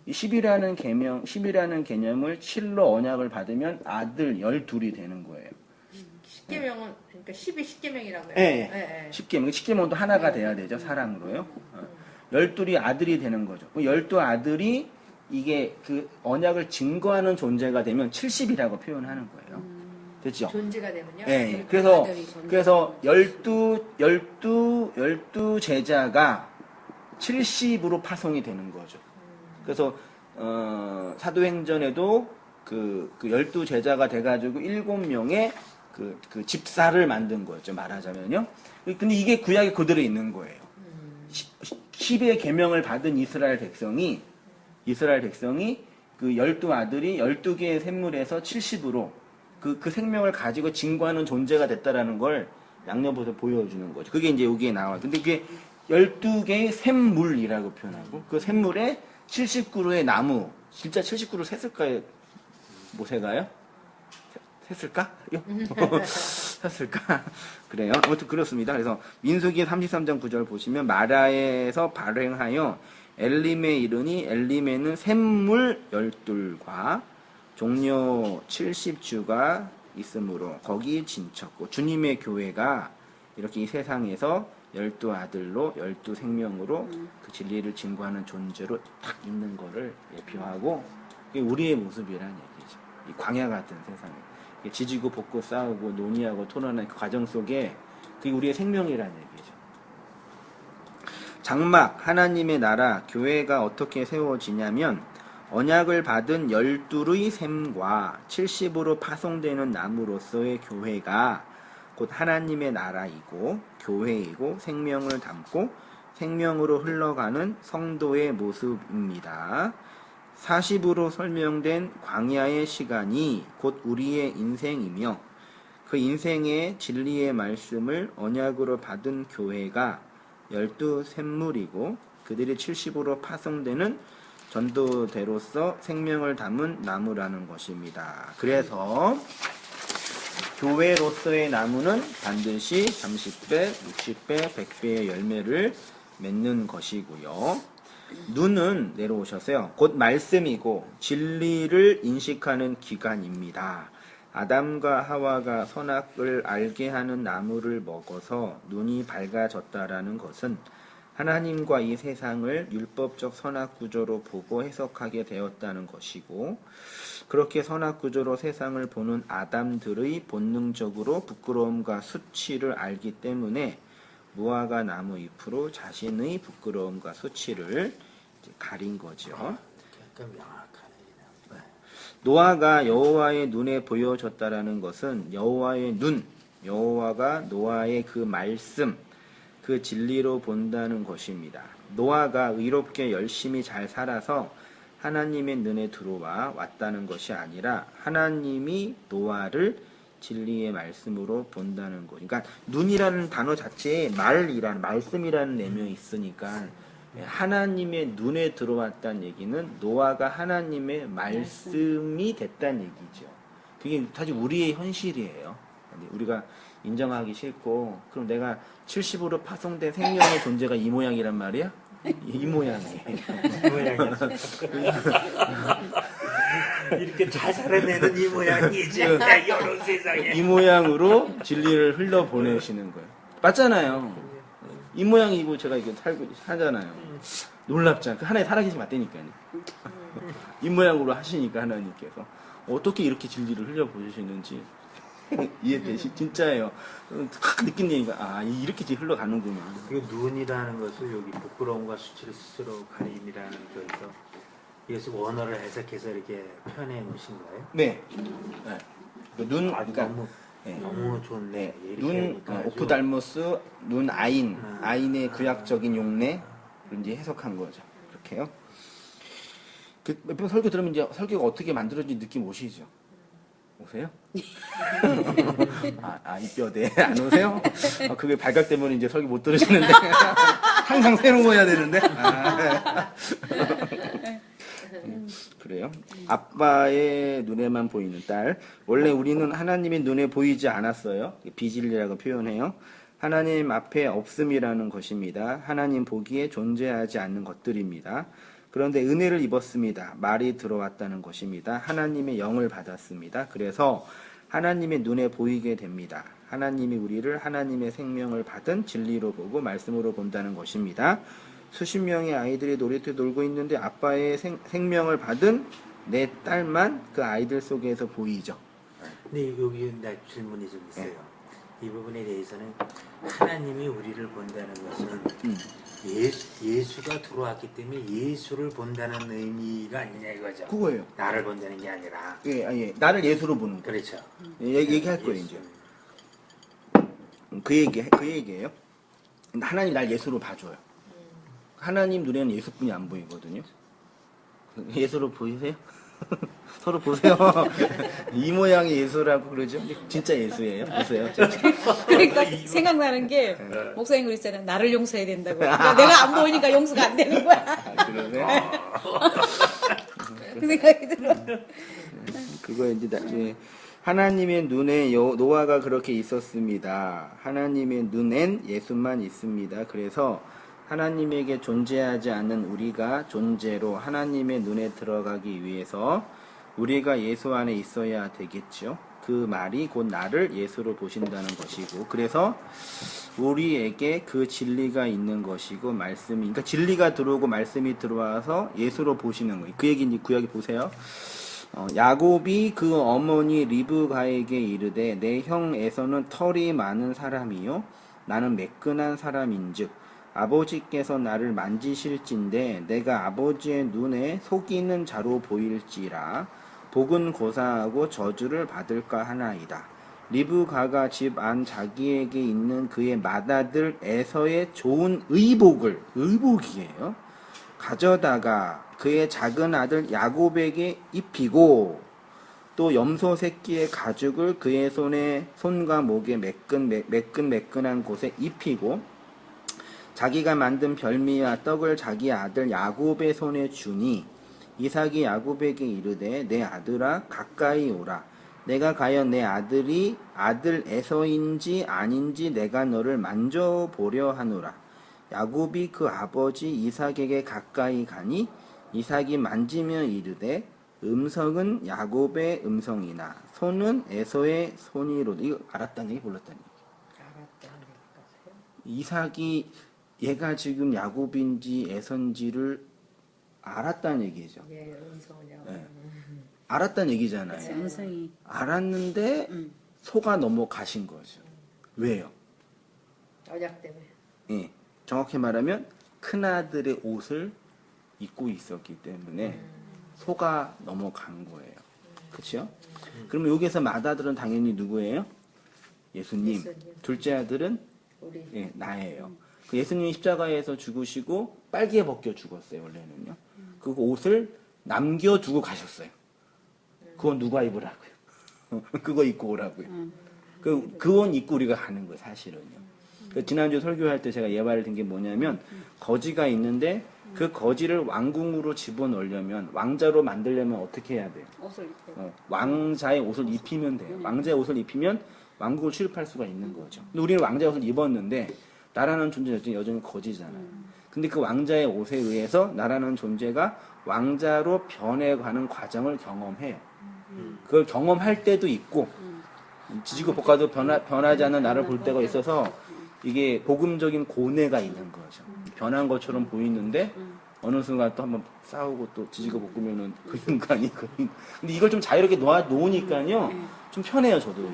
이 10이라는 개념을 7로 언약을 받으면 아들 12이 되는 거예요. 10계명은 그러니까 10이 10계명이라고 해요. 네. 10계명도 하나가 돼야 되죠. 사랑으로요. 12이 아들이 되는 거죠. 12아들이 이게 그 언약을 증거하는 존재가 되면 70이라고 표현하는 거예요. 됐죠? 존재가 되면요. 네. 그래서 12 제자가 70으로 파송이 되는 거죠. 그래서 사도행전에도 그 12 제자가 돼가지고 7명의 그 집사를 만든 거죠. 말하자면요. 근데 이게 구약에 그대로 있는 거예요. 10의 계명을 받은 이스라엘 백성이 그 12아들이 12개의 샘물에서 70으로 그 생명을 가지고 증거하는 존재가 됐다라는 걸 양옆에서 보여주는 거죠. 그게 이제 여기에 나와요. 근데 그게 12개의 샘물이라고 표현하고 그 샘물에 70그루의 나무, 진짜 70그루 셌을까요? 뭐 세가요? 셌을까? 셌을까? 그래요. 아무튼 그렇습니다. 그래서 민수기 33장 9절 보시면 마라에서 발행하여 엘림에 이르니 엘림에는 샘물 12과 종료 70주가 있으므로 거기 진쳤고 주님의 교회가 이렇게 이 세상에서 12아들로 12생명으로 그 진리를 증거하는 존재로 딱 있는 거를 예표하고 그게 우리의 모습이라는 얘기죠. 이 광야 같은 세상에 지지고 볶고 싸우고 논의하고 토론하는 그 과정 속에 그게 우리의 생명이라는 얘기죠. 장막 하나님의 나라 교회가 어떻게 세워지냐면 언약을 받은 12의 샘과 70으로 파송되는 나무로서의 교회가 곧 하나님의 나라이고 교회이고 생명을 담고 생명으로 흘러가는 성도의 모습입니다. 40으로 설명된 광야의 시간이 곧 우리의 인생이며 그 인생의 진리의 말씀을 언약으로 받은 교회가 12샘물이고 그들이 70으로 파송되는 전도대로서 생명을 담은 나무라는 것입니다. 그래서 교회로서의 나무는 반드시 30배, 60배, 100배의 열매를 맺는 것이고요. 눈은 내려오셨어요. 곧 말씀이고 진리를 인식하는 기관입니다. 아담과 하와가 선악을 알게 하는 나무를 먹어서 눈이 밝아졌다라는 것은 하나님과 이 세상을 율법적 선악 구조로 보고 해석하게 되었다는 것이고 그렇게 선악 구조로 세상을 보는 아담들의 본능적으로 부끄러움과 수치를 알기 때문에 무화과 나무 잎으로 자신의 부끄러움과 수치를 가린 거죠. 노아가 여호와의 눈에 보여졌다라는 것은 여호와의 눈, 여호와가 노아의 그 말씀, 그 진리로 본다는 것입니다. 노아가 의롭게 열심히 잘 살아서 하나님의 눈에 들어와 왔다는 것이 아니라 하나님이 노아를 진리의 말씀으로 본다는 것. 그러니까 눈이라는 단어 자체에 말이라는 말씀이라는 내용이 있으니까 하나님의 눈에 들어왔다는 얘기는 노아가 하나님의 말씀이 됐다는 얘기죠. 그게 사실 우리의 현실이에요. 우리가 인정하기 싫고 그럼 내가 70으로 파송된 생명의 존재가 이 모양이란 말이야? 이 모양이에요. 이 모양이야. 이렇게 잘 살아내는 이 모양이지. 여러 세상에. 이 모양으로 진리를 흘러보내시는 거예요. 맞잖아요. 이 모양이고 제가 이거 살고 하잖아요. 놀랍잖아. 그 하나님 살아계시 맞다니까요. 이 모양으로 하시니까 하나님께서 어떻게 이렇게 진리를 흘려보시는지 이해되시? 진짜예요. 탁 느낀다니까 아 이렇게 흘러가는구나. 그 눈이라는 것을 여기 부끄러움과 수치를 스스로 가림이라는 거에서 이것을 원어를 해석해서 이렇게 표현해 놓으신 거예요? 네. 네. 그 눈, 그러니까 너무 네. 너무 좋네. 네. 이렇게 눈, 하니까 아주 오프달모스, 눈 아인, 아인의 구약적인 용례 이제 해석한 거죠. 그렇게요. 그 몇 번 설교 들으면 이제 설교가 어떻게 만들어진지 느낌 오시죠? 오세요? 이 뼈대 안 오세요? 그게 발각되면 이제 설교 못 들으시는데 항상 새로운 거 해야 되는데. 그래요? 아빠의 눈에만 보이는 딸. 원래 우리는 하나님의 눈에 보이지 않았어요. 비진리라고 표현해요. 하나님 앞에 없음이라는 것입니다. 하나님 보기에 존재하지 않는 것들입니다. 그런데 은혜를 입었습니다. 말이 들어왔다는 것입니다. 하나님의 영을 받았습니다. 그래서 하나님의 눈에 보이게 됩니다. 하나님이 우리를 하나님의 생명을 받은 진리로 보고 말씀으로 본다는 것입니다. 수십 명의 아이들이 놀이터에 놀고 있는데 아빠의 생명을 받은 내 딸만 그 아이들 속에서 보이죠. 근데 여기 나 질문이 좀 있어요. 이 부분에 대해서는 하나님이 우리를 본다는 것은 예수가 들어왔기 때문에 예수를 본다는 의미가 아니냐 이거죠. 그거예요. 나를 본다는 게 아니라. 예. 나를 예수로 보는 거. 그렇죠. 얘기할 거예요, 예수. 이제. 그 얘기예요. 하나님 날 예수로 봐줘요. 하나님 눈에는 예수뿐이 안 보이거든요. 예수로 보이세요? 서로 보세요. 이 모양의 예수라고 그러죠? 진짜 예수예요. 보세요. 그러니까 생각나는 게 목사님 그랬잖아요. 나를 용서해야 된다고. 그러니까 내가 안 보이니까 용서가 안 되는 거야. 그러세요? 그 생각이 들어. 그거 이제 하나님의 눈에 노아가 그렇게 있었습니다. 하나님의 눈엔 예수만 있습니다. 그래서 하나님에게 존재하지 않는 우리가 존재로 하나님의 눈에 들어가기 위해서 우리가 예수 안에 있어야 되겠죠. 그 말이 곧 나를 예수로 보신다는 것이고, 그래서 우리에게 그 진리가 있는 것이고 말씀이, 그러니까 진리가 들어오고 말씀이 들어와서 예수로 보시는 거예요. 그 얘기 구약에 보세요. 야곱이 그 어머니 리브가에게 이르되 내 형 에서는 털이 많은 사람이요 나는 매끈한 사람인즉 아버지께서 나를 만지실진데 내가 아버지의 눈에 속이는 자로 보일지라 복은 고사하고 저주를 받을까 하나이다. 리브가가 집 안 자기에게 있는 그의 맏아들 에서의 좋은 의복이에요. 가져다가 그의 작은 아들 야곱에게 입히고 또 염소 새끼의 가죽을 그의 손과 목에 매끈한 곳에 입히고 자기가 만든 별미와 떡을 자기 아들 야곱의 손에 주니 이삭이 야곱에게 이르되 내 아들아 가까이 오라. 내가 과연 내 아들이 아들 에서인지 아닌지 내가 너를 만져보려 하노라. 야곱이 그 아버지 이삭에게 가까이 가니 이삭이 만지며 이르되 음성은 야곱의 음성이나 손은 에서의 손이로다. 이거 알았다는 얘기 몰랐다는 얘기. 이삭이 얘가 지금 야곱인지 에서인지를 알았다는 얘기죠. 예, 음성은요. 네. 알았다는 얘기잖아요. 음성이. 알았는데 속아 넘어가신 거죠. 왜요? 언약 때문에. 예, 정확히 말하면 큰아들의 옷을 입고 있었기 때문에 속아 넘어간 거예요. 그렇죠? 그러면 여기서 맏아들은 당연히 누구예요? 예수님. 예수님. 둘째 아들은 우리. 나예요. 그 예수님이 십자가에서 죽으시고 빨개 벗겨 죽었어요. 원래는요. 그 옷을 남겨두고 가셨어요. 그건 누가 입으라고요? 그거 입고 오라고요. 그 옷 입고 우리가 가는 거예요, 사실은요. 지난주 설교할 때 제가 예화를 든 게 뭐냐면 거지가 있는데 그 거지를 왕궁으로 집어넣으려면 왕자로 만들려면 어떻게 해야 돼요? 옷을 입고. 왕자의 옷을 입히면 돼요. 왕자의 옷을 입히면 왕국을 출입할 수가 있는 거죠. 근데 우리는 왕자의 옷을 입었는데 나라는 존재는 여전히 거지잖아요. 근데 그 왕자의 옷에 의해서 나라는 존재가 왕자로 변해가는 과정을 경험해요. 그걸 경험할 때도 있고 지지고 볶아도 변하지 않는 나를 볼 때가 있어서 이게 복음적인 고뇌가 있는 거죠. 변한 것처럼 보이는데 어느 순간 또 한번 싸우고 또 지지고 볶으면은 그 인간이 근데 이걸 좀 자유롭게 놓으니까요 좀 편해요 저도.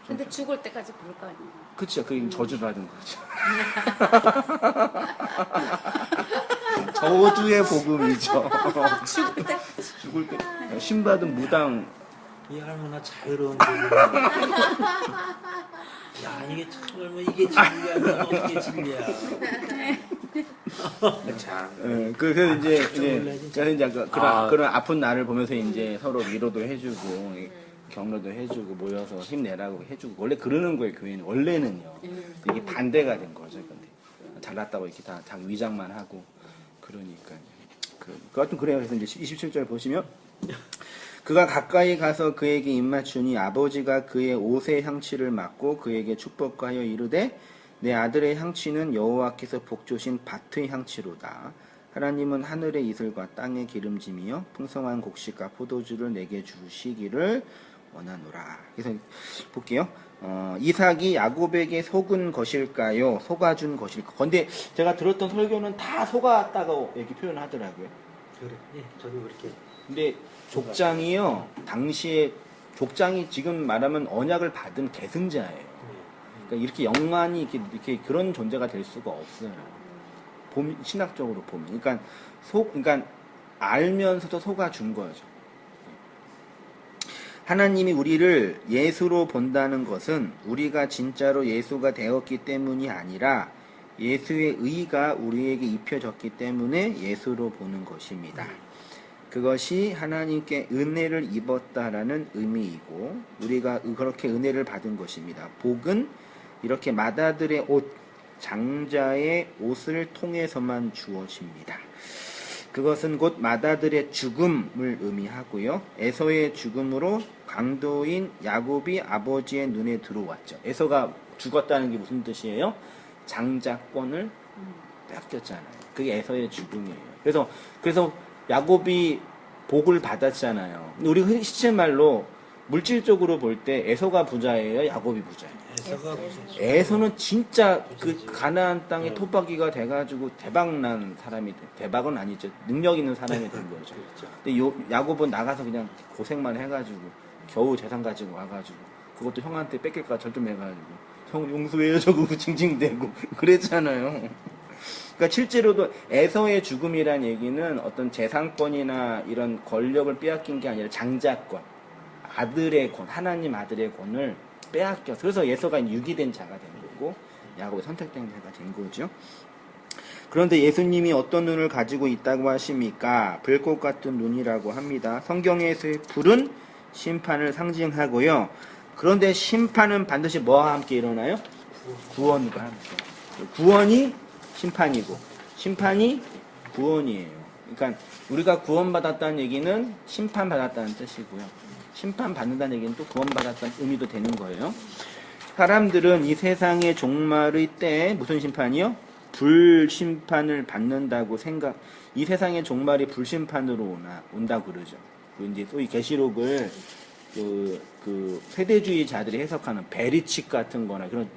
근데 죽을 때까지 그럴 거 아니에요. 그렇죠. 그게 저주받은 거죠. 저주의 복음이죠. 죽을 때 신받은 무당. 이 얼마나 자유로운 분이야. 야, 이게 참 얼마 이게 진리야. 어떻게 진리야. 참. 그래서 이제 그런 아픈 나를 보면서 이제 서로 위로도 해주고 격려도 해주고 모여서 힘내라고 해주고 원래 그러는 거예요 교회는 원래는요. 이게 반대가 된 거죠. 근데 잘났다고 이렇게 다 위장만 하고 그러니까요. 하여튼 그래요. 그래서 이제 27절 보시면. 그가 가까이 가서 그에게 입맞추니 아버지가 그의 옷의 향취를 맡고 그에게 축복하여 이르되 내 아들의 향취는 여호와께서 복주신 밭의 향취로다. 하나님은 하늘의 이슬과 땅의 기름짐이여 풍성한 곡식과 포도주를 내게 주시기를 원하노라. 그래서 볼게요. 이삭이 야곱에게 속은 것일까요? 속아준 것일까? 근데 제가 들었던 설교는 다 속았다고 이렇게 표현하더라고요. 그래, 예, 저도 그렇게. 근데 족장이요, 당시에 족장이 지금 말하면 언약을 받은 계승자예요. 그러니까 이렇게 영만이 이렇게 그런 존재가 될 수가 없어요. 신학적으로 보면. 그러니까 알면서도 속아준 거죠. 하나님이 우리를 예수로 본다는 것은 우리가 진짜로 예수가 되었기 때문이 아니라 예수의 의가 우리에게 입혀졌기 때문에 예수로 보는 것입니다. 그것이 하나님께 은혜를 입었다라는 의미이고 우리가 그렇게 은혜를 받은 것입니다. 복은 이렇게 맏아들의 옷, 장자의 옷을 통해서만 주어집니다. 그것은 곧 맏아들의 죽음을 의미하고요. 에서의 죽음으로 강도인 야곱이 아버지의 눈에 들어왔죠. 에서가 죽었다는 게 무슨 뜻이에요? 장자권을 뺏겼잖아요. 그게 에서의 죽음이에요. 그래서 야곱이 복을 받았잖아요. 우리 시체말로 물질적으로 볼 때 에서가 부자예요, 야곱이 부자예요. 에서는 진짜 그 가나안 땅의 토박이가 돼가지고 대박난 사람이 대박은 아니죠. 능력 있는 사람이 된 거죠. 근데 야곱은 나가서 그냥 고생만 해가지고 겨우 재산 가지고 와가지고 그것도 형한테 뺏길까 절좀해가지고 형 용서해요 저거 징징대고 그랬잖아요. 그러니까 실제로도 에서의 죽음이란 얘기는 어떤 재산권이나 이런 권력을 빼앗긴 게 아니라 장자권, 아들의 권, 하나님 아들의 권을 빼앗겼어. 그래서 에서가 유기된 자가 된 거고 야곱이 선택된 자가 된 거죠. 그런데 예수님이 어떤 눈을 가지고 있다고 하십니까? 불꽃 같은 눈이라고 합니다. 성경에서의 불은 심판을 상징하고요. 그런데 심판은 반드시 뭐와 함께 일어나요? 구원과 함께. 구원이 심판이고 심판이 구원이에요. 그러니까 우리가 구원받았다는 얘기는 심판받았다는 뜻이고요. 심판받는다는 얘기는 또 구원받았다는 의미도 되는 거예요. 사람들은 이 세상의 종말의 때에 무슨 심판이요? 불심판을 받는다고 이 세상의 종말이 불심판으로 온다고 그러죠. 이제 소위 계시록을 그 세대주의자들이 해석하는 베리칙 같은 거나 그런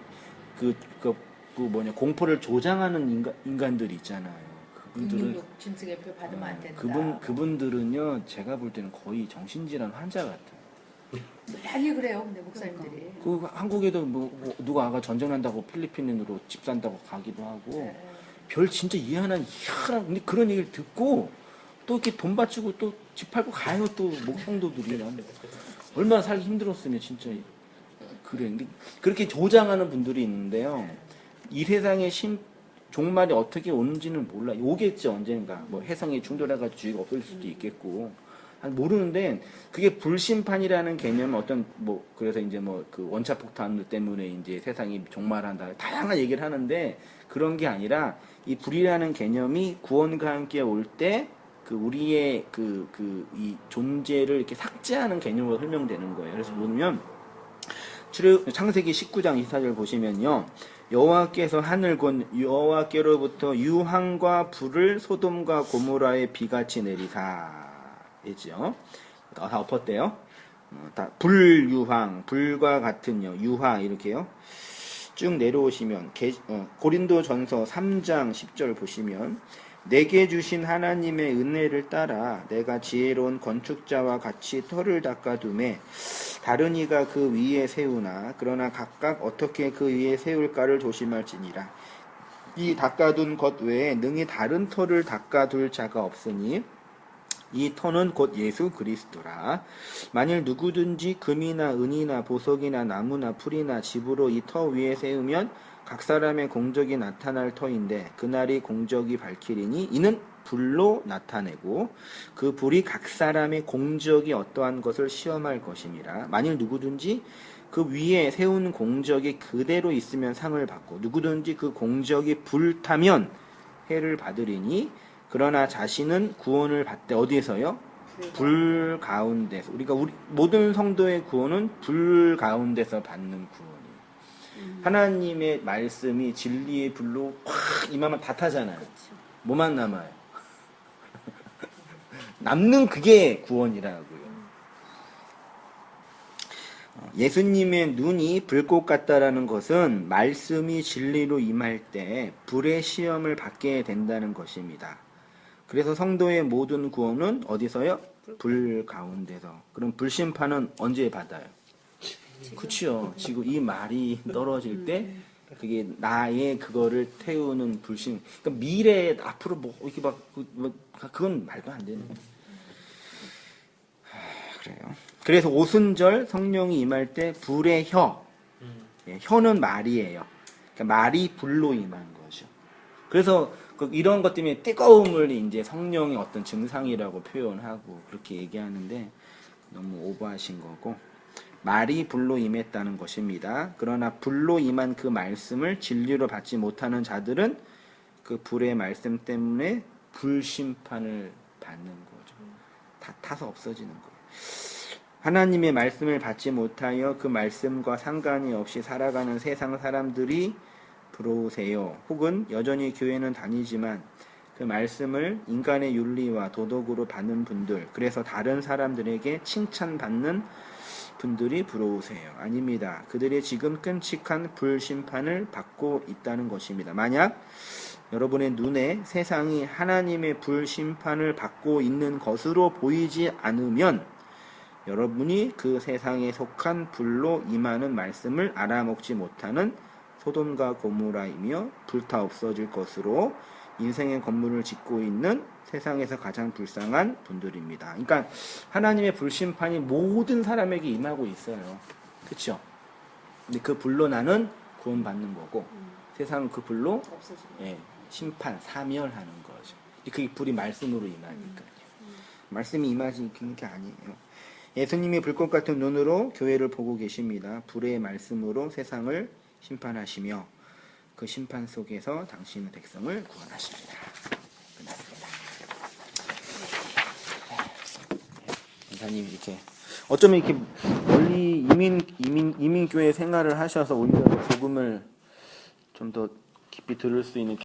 공포를 조장하는 인간들이 있잖아요. 그분들은 짐승의 표 받으면 안 된다. 그분들은요, 제가 볼 때는 거의 정신질환 환자 같아요. 많이 그래요, 근데 목사님들이. 한국에도 누가 아가 전쟁 난다고 필리핀으로 집 산다고 가기도 하고, 별 진짜 희한한, 근데 그런 얘기를 듣고, 또 이렇게 돈 바치고 또 집 팔고 가요, 또 목성도들이. 얼마나 살기 힘들었으면 진짜. 그래. 근데 그렇게 조장하는 분들이 있는데요. 이 세상의 종말이 어떻게 오는지는 몰라. 오겠지 언젠가. 뭐 해성이 충돌해가지고 주의가 없어질 수도 있겠고. 모르는데 그게 불심판이라는 개념은 어떤 뭐 그래서 이제 뭐 그 원자 폭탄 때문에 이제 세상이 종말한다. 다양한 얘기를 하는데 그런 게 아니라 이 불이라는 개념이 구원과 함께 올 때 그 우리의 이 존재를 이렇게 삭제하는 개념으로 설명되는 거예요. 그래서 보면 창세기 19장 24절 보시면요. 여호와께서 하늘 곧 여호와께로부터 유황과 불을 소돔과 고모라에 비같이 내리사. 있죠. 다 엎었대요. 다 불유황, 불과 같은요, 유화 이렇게요. 쭉 내려오시면 고린도전서 3장 10절 보시면 내게 주신 하나님의 은혜를 따라 내가 지혜로운 건축자와 같이 터를 닦아둠에 다른 이가 그 위에 세우나 그러나 각각 어떻게 그 위에 세울까를 조심할지니라. 이 닦아둔 것 외에 능히 다른 터를 닦아둘 자가 없으니 이 터는 곧 예수 그리스도라. 만일 누구든지 금이나 은이나 보석이나 나무나 풀이나 집으로 이 터 위에 세우면 각 사람의 공적이 나타날 터인데 그날이 공적이 밝히리니 이는 불로 나타내고 그 불이 각 사람의 공적이 어떠한 것을 시험할 것임이라. 만일 누구든지 그 위에 세운 공적이 그대로 있으면 상을 받고 누구든지 그 공적이 불타면 해를 받으리니 그러나 자신은 구원을 받되 어디에서요? 불 가운데서. 우리 모든 성도의 구원은 불 가운데서 받는 구원이에요. 하나님의 말씀이 진리의 불로 확 임하면 다 타잖아요. 뭐만 남아요? 남는 그게 구원이라고요. 예수님의 눈이 불꽃 같다라는 것은 말씀이 진리로 임할 때 불의 시험을 받게 된다는 것입니다. 그래서 성도의 모든 구원은 어디서요? 불 가운데서. 그럼 불심판은 언제 받아요? 그치요. 지금 이 말이 떨어질 때 그게 나의 그거를 태우는 불심. 그러니까 미래에 앞으로 뭐 이렇게 그건 말도 안 되는 거예요. 그래요. 그래서 오순절 성령이 임할 때 불의 혀. 혀는 말이에요. 그러니까 말이 불로 임한 거죠. 그래서 이런 것 때문에 뜨거움을 이제 성령의 어떤 증상이라고 표현하고 그렇게 얘기하는데 너무 오버하신 거고, 말이 불로 임했다는 것입니다. 그러나 불로 임한 그 말씀을 진리로 받지 못하는 자들은 그 불의 말씀 때문에 불심판을 받는 거죠. 다 타서 없어지는 거예요. 하나님의 말씀을 받지 못하여 그 말씀과 상관이 없이 살아가는 세상 사람들이 부러우세요. 혹은 여전히 교회는 다니지만 그 말씀을 인간의 윤리와 도덕으로 받는 분들, 그래서 다른 사람들에게 칭찬받는 분들이 부러우세요. 아닙니다. 그들이 지금 끔찍한 불심판을 받고 있다는 것입니다. 만약 여러분의 눈에 세상이 하나님의 불심판을 받고 있는 것으로 보이지 않으면 여러분이 그 세상에 속한 불로 임하는 말씀을 알아먹지 못하는 소돔과 고모라이며 불타 없어질 것으로 인생의 건물을 짓고 있는 세상에서 가장 불쌍한 분들입니다. 그러니까 하나님의 불심판이 모든 사람에게 임하고 있어요. 그렇죠? 근데 그 불로 나는 구원받는 거고 세상은 그 불로 심판, 사멸하는 거죠. 그게 불이 말씀으로 임하니까요. 말씀이 임하시는 게 아니에요. 예수님이 불꽃 같은 눈으로 교회를 보고 계십니다. 불의 말씀으로 세상을 심판하시며 그 심판 속에서 당신의 백성을 구원하십니다. 끝났습니다. 권사님 이렇게 어쩌면 이렇게 멀리 이민교회 생활을 하셔서 오히려 복음을 좀 더 깊이 들을 수 있는